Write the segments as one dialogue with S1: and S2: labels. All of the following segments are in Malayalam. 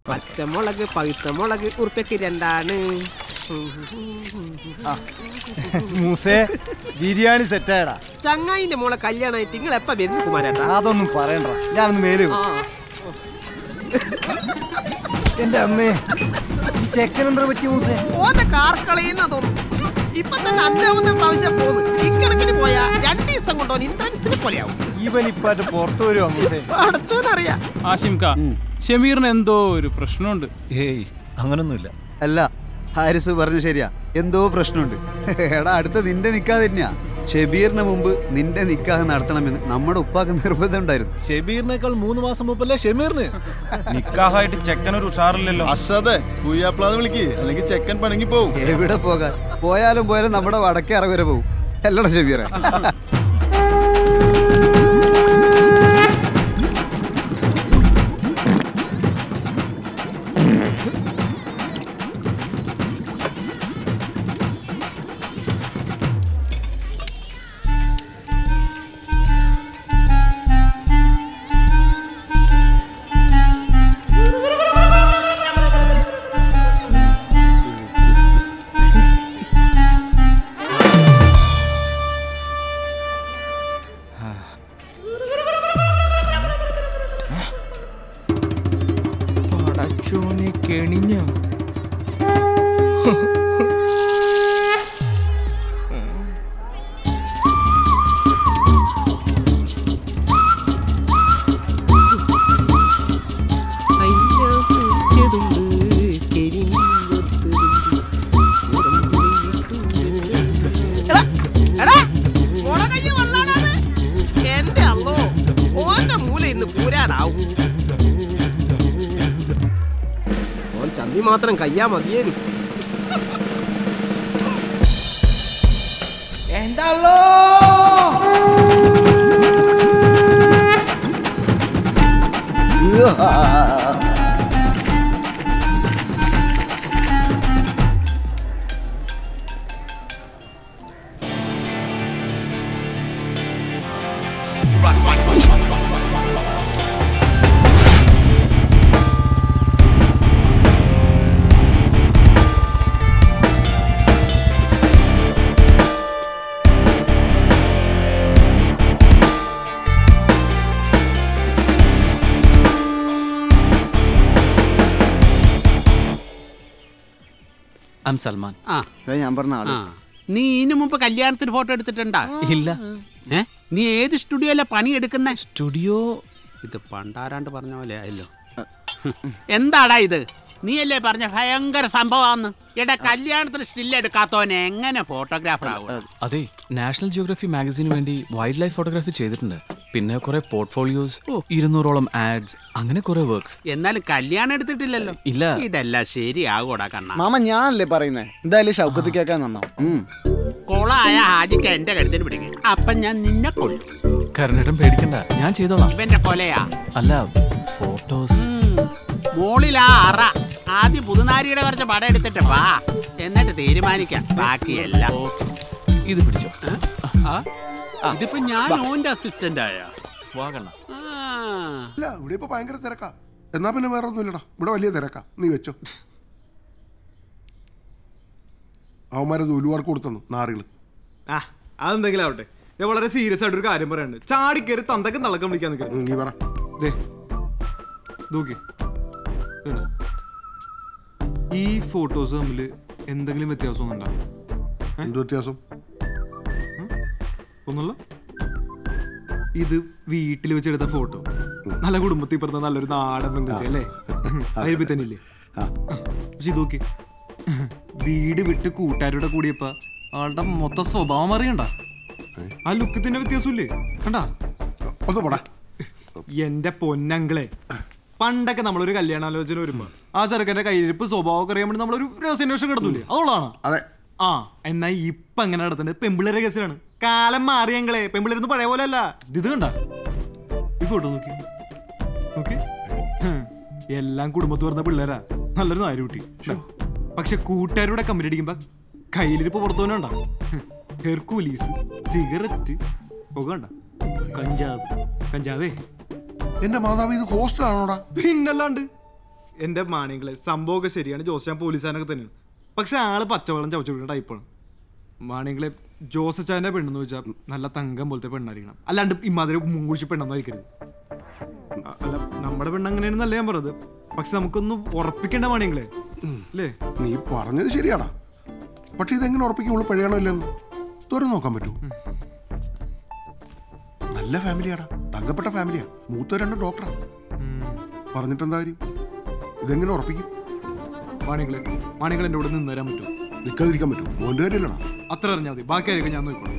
S1: പച്ചമുളക് പഴുത്തമുളക് ഉറുപ്പ്യക്ക് 2
S2: മൂസേ ബിരിയാണി സെറ്റായടാ.
S1: ചങ്ങായിന്റെ മോളെ കല്യാണമായിട്ട് നിങ്ങൾ എപ്പ വരുന്നു കുമാരേട്ടാ?
S2: അതൊന്നും പറയണ്ട, ഞാനൊന്ന് മേലെ എന്റെ അമ്മേ. ഈ ചെക്കനെന്താ പറ്റി മൂസേ?
S1: ഓന്റെ കാർ കളയുന്ന തോന്നുന്നു. ഇപ്പൊ തന്നെ 5ാമത്തെ പ്രാവശ്യം പോകുന്നു. ഇക്കണക്കിന് പോയാ 2 ദിവസം കൊണ്ടോ ഇന്ദ്രൻസിനെ പോലെയാവും.
S2: ഇവൻ ഇപ്പായിട്ട് പുറത്തു വരുവാ മൂസേ.
S1: അടച്ചോന്നറിയാം.
S3: ആശിംക, ഷമീറിന് എന്തോ ഒരു പ്രശ്നമുണ്ട്.
S4: ഏയ് അങ്ങനൊന്നുമില്ല.
S5: അല്ല, ഹാരിസ് പറഞ്ഞു ശരിയാ, എന്തോ പ്രശ്നമുണ്ട്. എടാ, അടുത്ത നിന്റെ നിക്കാഹ് തന്നെയാ. ഷബീറിന് മുമ്പ് നിന്റെ നിക്കാഹ് നടത്തണമെന്ന് നമ്മുടെ ഉപ്പാക്ക് നിർബന്ധം ഉണ്ടായിരുന്നു.
S4: ഷബീറിനേക്കാൾ 3 മാസം മുമ്പല്ലേ ഷമീറിന്
S2: നിക്കാഹായിട്ട് ചെക്കനൊരു ഉഷാറില്ലല്ലോ.
S6: അശ്രദ്ധ പൂയാപ്ലാന്ന് വിളിക്ക്, അല്ലെങ്കിൽ ചെക്കൻ പണങ്ങി പോവും.
S5: എവിടെ പോകാൻ? പോയാലും നമ്മുടെ വടക്കേ അറ വരെ പോവും. അല്ലടാ ഷബീറെ?
S1: ചന്തി മാത്രം കയ്യാ മതിയേനും.
S2: എന്താണല്ലോ
S4: സൽമാൻ.
S5: ഞാൻ പറഞ്ഞ ആള്.
S7: നീ ഇതിനു മുമ്പ് കല്യാണത്തിന് ഫോട്ടോ എടുത്തിട്ടുണ്ടാ?
S4: ഇല്ല.
S7: നീ ഏത് സ്റ്റുഡിയോയിലെ പണി എടുക്കുന്ന?
S4: സ്റ്റുഡിയോ
S7: ഇത് പണ്ടാരാണ്ട് പറഞ്ഞ പോലെ ആയല്ലോ. എന്താടാ ഇത്? നീയല്ലേ പറഞ്ഞ ഭയങ്കര സംഭവമാന്ന്. എടാ, കല്യാണത്തിന് സ്റ്റിൽ എടുക്കാത്തവനെ എങ്ങനെ ഫോട്ടോഗ്രാഫർ ആവും?
S4: അതെ, നാഷണൽ ജിയോഗ്രഫി മാഗസിന് വേണ്ടി വൈൽഡ് ലൈഫ് ഫോട്ടോഗ്രാഫി ചെയ്തിട്ടുണ്ട്. പിന്നെ കുറെ പോർട്ട്ഫോളിയോസ്, 200ഓളം ആഡ്സ്, അങ്ങനെ കുറെ വർക്ക്സ്.
S7: എന്നാലും കല്യാണം എടുത്തിട്ടില്ലല്ലോ.
S4: ഇല്ല.
S7: ഇതെല്ലാം ശരിയാകൂടാ കണ്ണ.
S5: മാമ, ഞാനല്ലേ പറയുന്നേ. എന്തായാലും ഷൗക്കത്ത് കേൾക്കാൻ നന്നാ.
S7: കൊളായ ഹാജിക്ക് എന്റെ കഴുത്തിന് പിടിക്കും. അപ്പൊ ഞാൻ നിന്നെ കൊല്ലും.
S4: കരുണേട്ടൻ പേടിക്കണ്ട, ഞാൻ ചെയ്തോളാം.
S7: ഇവന്റെ കൊലയാ?
S4: അല്ല, ഫോട്ടോസ്.
S7: മോളിലാ അറ. ആദ്യം പുതുനാരിയുടെ കുറച്ച് പടം എടുത്തിട്ട് വാ, എന്നിട്ട് തീരുമാനിക്കാം ബാക്കിയെല്ലാം.
S4: ഇത് പിടിച്ചോ.
S7: ഇതിപ്പോ ഞാൻ ഓന്റെ അസിസ്റ്റന്റ് ആയ.
S8: ഇവിടെ ഇപ്പൊ ഭയങ്കര തിരക്കാ. എന്നാ പിന്നെ വേറെ ഒന്നുമില്ലടാ, ഇവിടെ വലിയ തിരക്കാ. നീ വെച്ചോ. അവന്മാരത് ഉലുവാർക്ക് കൊടുത്തു നാറികള്.
S2: അതെന്തെങ്കിലും ആവട്ടെ, ഞാൻ വളരെ സീരിയസ് ആയിട്ടൊരു കാര്യം പറയാനുണ്ട്. ചാടിക്കേറി തന്തക്കും തളക്കം വിളിക്കാൻ നിൽക്കണം.
S8: നീ പറ.
S2: നോക്കി, ഈ ഫോട്ടോസ് തമ്മിൽ എന്തെങ്കിലും വ്യത്യാസം ഉണ്ടാവും?
S8: എന്ത് വ്യത്യാസം?
S2: ഒന്നുമില്ല. ഇത് വീട്ടിൽ വെച്ചെടുത്ത ഫോട്ടോ, നല്ല കുടുംബത്തിൽ പറഞ്ഞ നല്ലൊരു നാടൻ പെങ്കുച്ചി അല്ലേ? അതിൽ തന്നെ ഇല്ലേ? പക്ഷെ ഇത് നോക്കി, വീട് വിട്ട് കൂട്ടുകാരുടെ കൂടിയപ്പ ആളുടെ മൊത്തം സ്വഭാവം അറിയണ്ട. ആ ലുക്ക് തന്നെ വ്യത്യാസമില്ലേ? കണ്ടാ? എന്റെ പൊന്നങ്ങളെ, പണ്ടൊക്കെ നമ്മളൊരു കല്യാണാലോചന വരുമ്പോ ആ ചെറുക്കന്റെ കയ്യിരിപ്പ് സ്വഭാവമൊക്കെ അറിയാൻ വേണ്ടി നമ്മളൊരു രഹസ്യാന്വേഷണം കിടന്നില്ലേ? അതുള്ളതാണോ? എന്നാ ഇപ്പൊ എങ്ങനെ നടത്തുന്നത്? പെമ്പിള്ളേരെ കേസിലാണ്. കാലം മാറിയങ്ങളെ, പെമ്പിള്ളേരുന്ന് പഴയ പോലെ അല്ല. ഇത് കണ്ട ഈ ഫോട്ടോ നോക്കി നോക്കി, എല്ലാം കുടുംബത്ത് പറഞ്ഞ പിള്ളേരാ. നല്ലൊരു നാരുകുട്ടി. പക്ഷെ കൂട്ടുകാരുടെ കമ്പനി അടിക്കുമ്പോ കയ്യിലിരിപ്പ് പുറത്തു തന്നെ ഉണ്ടാവും. Hercules, cigarette, പുകണ്ട, കഞ്ചാവേ.
S8: എന്റെ മാതാവ്, ഇത് ഹോസ്റ്റലാണോടാ?
S2: പിന്നല്ലാണ്ട് എന്റെ മാണികളെ സംഭവമൊക്കെ ശരിയാണ്. ജോസ് പോലീസുകാരനൊക്കെ തന്നെയാണ്. പക്ഷെ ആള് പച്ചവെള്ളം ചവച്ചു കൊടുക്കുന്ന ടൈപ്പാണ്. മാണികളെ ജോസച്ചാന്റെ പെണ്ണെന്ന് വെച്ചാൽ നല്ല തങ്കം പോലത്തെ പെണ്ണായിരിക്കണം. അല്ലാണ്ട് ഇമാതിരി മുങ്കുഴിച്ച് പെണ്ണെന്ന് ആയിരിക്കരുത്. അല്ല നമ്മുടെ പെണ്ണ് അങ്ങനെയാണെന്നല്ല ഞാൻ പറഞ്ഞത്. പക്ഷെ നമുക്കൊന്ന് ഉറപ്പിക്കേണ്ട മാണികളെ അല്ലേ?
S8: നീ പറഞ്ഞത് ശരിയാടാ. പക്ഷെ ഇതെങ്ങനെ ഉറപ്പിക്കും? ഇവള് പഴയണോ ഇല്ലെന്ന് തുറന്നു നോക്കാൻ പറ്റൂ? നല്ല ഫാമിലിയാടാ, തങ്കപ്പെട്ട ഫാമിലിയാ. മൂത്ത 2 ഡോക്ടറാ. പറഞ്ഞിട്ടെന്താ കാര്യം? ഇതെങ്ങനെ ഉറപ്പിക്കും?
S2: മാണികളെ എന്റെ കൂടെ നിന്ന് തരാൻ പറ്റുമോ?
S8: നിൽക്കാതിരിക്കാൻ പറ്റുമോ? മോൻ്റെ കാര്യമല്ലടാ.
S2: അത്ര അറിഞ്ഞാൽ മതി. ബാക്കി ആയിരിക്കും ഞാൻ നോക്കണം.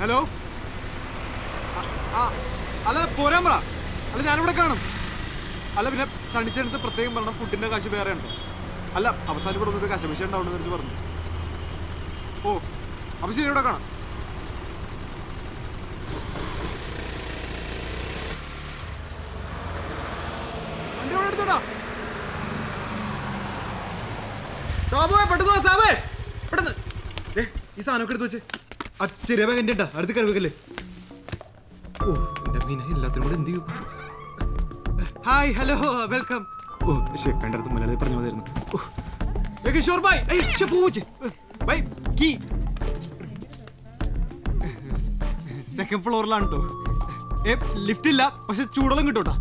S2: ഹലോ, അല്ല പോരാൻ പറ. അല്ല ഞാനിവിടെ കാണും. അല്ല പിന്നെ സണിച്ചെടുത്ത് പ്രത്യേകം പറഞ്ഞ ഫുഡിന്റെ കാശ് വേറെ ഉണ്ടോ? അല്ല അവസാനം ഇവിടെ ഒന്നൊരു കശമിശ ഉണ്ടാവുന്ന വെച്ച് പറഞ്ഞു. ഓ അപ്പൊ ശരി, ഇവിടെ കാണാം. വണ്ടി ഇവിടെ എടുത്തോടാ. പെട്ടെന്ന് സാബേ, പെട്ടെന്ന് ഈ സാധനമൊക്കെ എടുത്ത് വെച്ച്. ആ ചെറിയ ബാഗ് എൻ്റെ അടുത്ത് കരുവക്കല്ലേ. ഓ എൻ്റെ മീന എല്ലാത്തിനും കൂടെ എന്ത് ചെയ്യും? Hi, hello, welcome. ഓ ശരി, എൻ്റെ അടുത്ത് മലയാളത്തിൽ പറഞ്ഞു മതിയായിരുന്നു. Kishore bye, bye key second ഫ്ലോറിലാണ് കേട്ടോ. ലിഫ്റ്റ് ഇല്ല, പക്ഷെ ചൂടോളം കിട്ടോട്ടാ.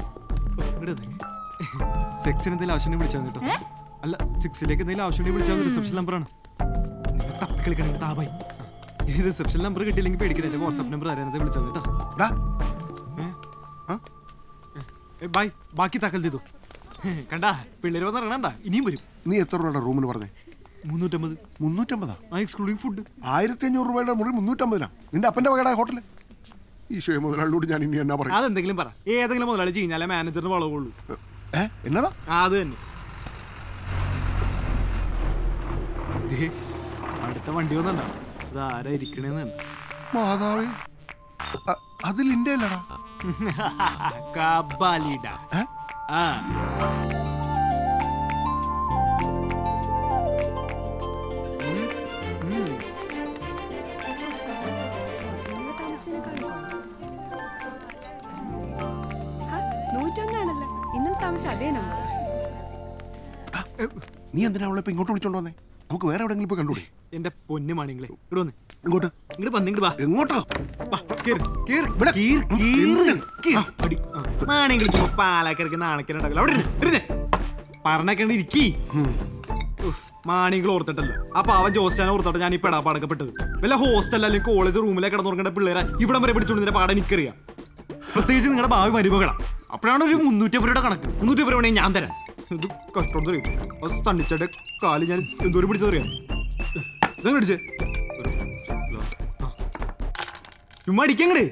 S2: സെക്സിന് എന്തെങ്കിലും ആവശ്യം വിളിച്ചാൽ കേട്ടോ. അല്ല 6ലേക്ക് എന്തെങ്കിലും ആവശ്യം വിളിച്ചാൽ റിസപ്ഷൻ നമ്പറാണ്. കളിക്കണം താബായി. റിസപ്ഷൻ നമ്പർ കിട്ടിയില്ലെങ്കിൽ പേടിക്കണേ. എന്റെ വാട്സാപ്പ് നമ്പർ അറിയാനത്തെ വിളിച്ചാൽ കേട്ടോ. ബൈ, ബാക്കി താക്കൽ ചെയ്തു. കണ്ടാ പിള്ളേര് വന്നിറങ്ങണ്ട, ഇനിയും വരും.
S8: നീ എത്ര രൂപയുടെ റൂമിന് പറഞ്ഞേ?
S2: 350.
S8: 350?
S2: Excluding food.
S8: 1500 രൂപയുടെ മുറി 350. നിന്റെ അപ്പന്റെ വകയുടെ ഹോട്ടല്. ഈശോയെ, മുതലാളിയോട് ഞാൻ ഇനി എന്നാ പറയും?
S2: അതെന്തെങ്കിലും പറ. ഏതെങ്കിലും മുതലാളി കഴിഞ്ഞാലേ മാനേജറിന് വളവുള്ളൂ.
S8: എന്നതാ?
S2: അത് തന്നെ. അടുത്ത വണ്ടി വന്നണ്ട. അത് ആരാ ഇരിക്കണേന്ന് തന്നെ.
S8: മാതാവേ, അതിൽ ഇന്റെ അല്ലടാ.
S2: കബാലിഡ. ആ
S8: നീ എന്തിനാ അവളെ ഇപ്പൊ ഇങ്ങോട്ട് വിളിച്ചോണ്ട് വന്നേ? നമുക്ക് വേറെ എവിടെയെങ്കിലും പോയി കണ്ടുകൂടെ?
S2: എന്റെ പൊന്നു മാണിങ്ങളെ, ഇവിടെ വന്ന്.
S8: ഇങ്ങോട്ട്
S2: ഇങ്ങോട്ട് വാ.
S8: എങ്ങോട്ടോ?
S2: മാണിങ്ങൾ ചുമ്മാ പാലാക്കരക്ക് നാണക്കനുണ്ടാകില്ല. അവിടെ പറഞ്ഞൊക്കെ ഇരിക്കി. മാണിങ്ങൾ ഓർത്തിട്ടല്ല. അപ്പൊ അവൻ ജോസ്റ്റാനെ ഓർത്തിട്ട് ഞാൻ ഈ പെടാപ്പാടക്കപ്പെട്ടത്. വല്ല ഹോസ്റ്റൽ അല്ലെങ്കിൽ കോളേജ് റൂമിലേക്ക് കിടന്നുറങ്ങേണ്ട പിള്ളേരെ ഇവിടം വരെ പിടിച്ചോണ്ട് പാടെ എനിക്കറിയാം. പ്രത്യേകിച്ച് നിങ്ങളുടെ ഭാവി മരുമകളാ. അപ്പോഴാണ് ഒരു 350 രൂപയുടെ കണക്ക്. 350 രൂപ ഞാൻ തരാം. ഇത് കഷ്ടം തരും. തണ്ണിച്ചയുടെ കാല് ഞാൻ എന്തോരം പിടിച്ചതറിയാം. ഇതാ പിടിച്ചേ. ചുമ്മാ അടിക്കങ്ങടേ.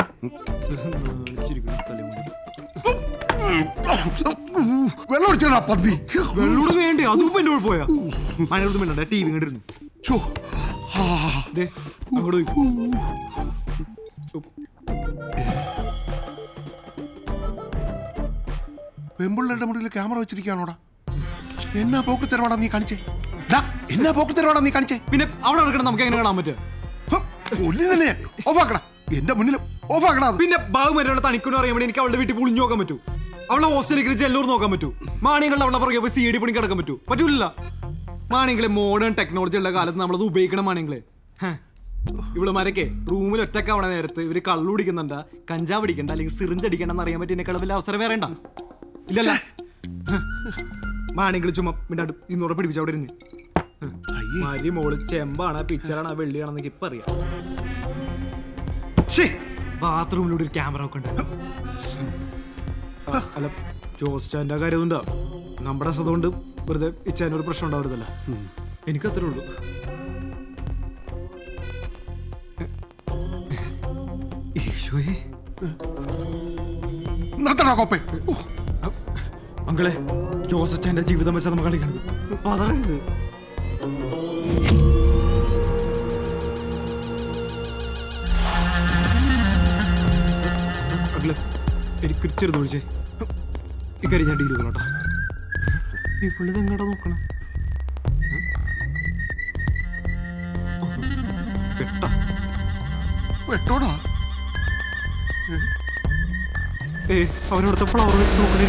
S2: വെള്ളോട് വേണ്ടേ? അതും എന്റെ പോയാ മഴയോട് വേണ്ട. TV കണ്ടിരുന്നു. അങ്ങോട്ട്
S8: പെമ്പിള്ളേരുടെ മുടിയിൽ ക്യാമറ വെച്ചിരിക്കുകയാണോടാ? എന്നാ പോക്കത്തരവാടാ നീ കാണിച്ചേ? എന്നാ പോക്കത്തരവാടാ നീ കാണിച്ചേ?
S2: പിന്നെ അവിടെ നടക്കണം. നമുക്ക് എങ്ങനെ കാണാൻ പറ്റുക?
S8: തന്നെ ഓഫാക്കടാ, എന്റെ മുന്നിൽ ഓഫാക്കടാ.
S2: പിന്നെ ബാബുമാരുടെ തണിക്കൊന്നും അറിയാൻ വേണ്ടി എനിക്ക് അവളുടെ വീട്ടിൽ പൊളിഞ്ഞു നോക്കാൻ പറ്റൂ? അവളെ ഹോസ്റ്റലിൽ ജെല്ലൂർ നോക്കാൻ പറ്റൂ? മാണികളുടെ അവളുടെ പുറകെ പോയി CD പണി കിടക്കാൻ പറ്റൂ? പറ്റൂല. മാണിങ്ങളെ മോഡേൺ ടെക്നോളജി ഉള്ള കാലത്ത് നമ്മളത് ഉപയോഗിക്കണം. മാണിങ്ങളെ ഇവളുമാരൊക്കെ റൂമിൽ ഒറ്റക്കാവണ നേരത്ത് ഇവര് കള്ളു പിടിക്കുന്നുണ്ടാ, കഞ്ചാവ് അടിക്കണ്ട, അല്ലെങ്കിൽ സിറിഞ്ച് അടിക്കണ്ടെന്ന് അറിയാൻ പറ്റി എന്നെ കളവില്ല അവസരം വേറെ ഉണ്ടോ? ഇല്ലല്ല. മാണിങ്ങൾ ചുമ്മാ 200 പിടിപ്പിച്ച അവിടെ ഇരുന്ന്. മരി മോള് ചെമ്പാണ്, പിക്ചറാണ്, വെള്ളിയാണെന്നൊക്കെ ഇപ്പൊ അറിയാം. ബാത്റൂമിലൂടെ ഒരു ക്യാമറ ഒക്കെ ഉണ്ട്. അല്ല ജോസ്റ്റാന്റെ കാര്യം ഉണ്ടാ. നമ്മുടെ അതുകൊണ്ട് വെറുതെ ഇച്ചാനൊരു പ്രശ്നം ഉണ്ടാവരുതല്ല. എനിക്ക് അത്രേ ഉള്ളൂ. അങ്കളെ, ജോസച്ചാന്റെ ജീവിതം വെച്ചാൽ നമ്മൾ കളിക്കണത്. അപ്പൊ അതാണ് ഇത്. എനിക്കൊരു ചെറുത് വിളിച്ചേ. ഇക്കാര്യം ഞാൻ ഡീൽ ചെയ്തോട്ടാ. ഈ പുള്ളിത് എങ്ങോട്ടാ നോക്കണം? കേട്ടാ
S8: വെട്ടോടാ
S2: അവനവിടുത്തെ ഫ്ലവർ വെച്ച് നോക്കണേ